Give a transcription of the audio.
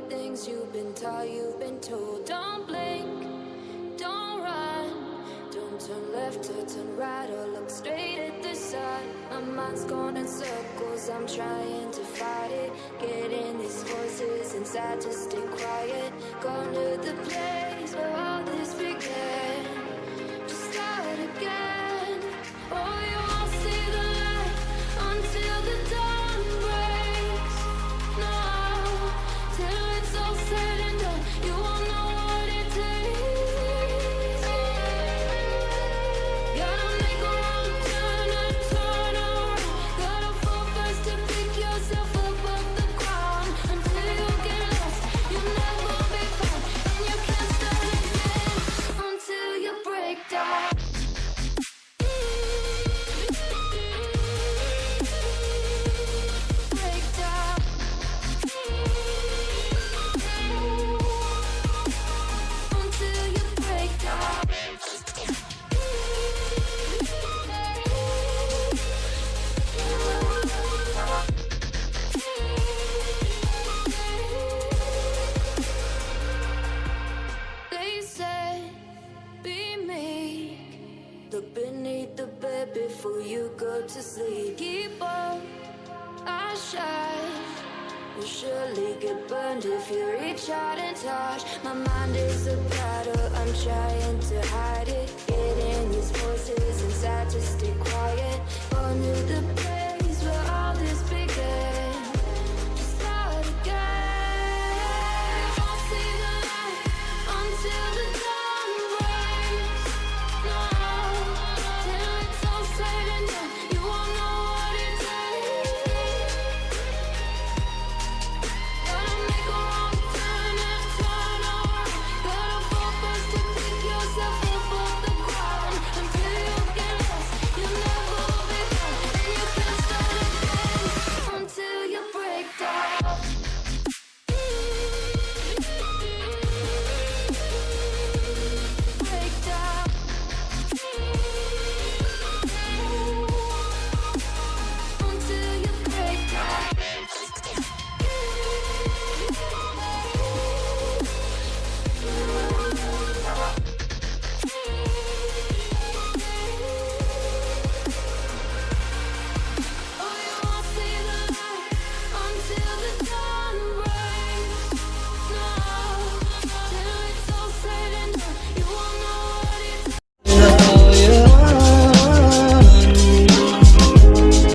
things you've been taught, you've been told. Don't blink, don't run, don't turn left or turn right or look straight at the sun. My mind's going in circles, I'm trying to fight it. Getting these voices inside to stay quiet. Gone to the place where all this began. Just start again. Oh, you won't see the light until the dawn breaks. No, till it's all said and done, you won't know what it takes. Gotta make a wrong turn and turn around. Gotta fall first to pick yourself up off the ground. Until you get lost, you'll never be found. And you can't start again until you break down. Break down. Until you break down. They said, be meek. Look beneath the bed before you go to sleep. Keep on, I shine. You'll surely get burned if you reach out and touch. My mind is a battle, I'm trying to hide it. Getting these voices inside to stay quiet. Under the bed.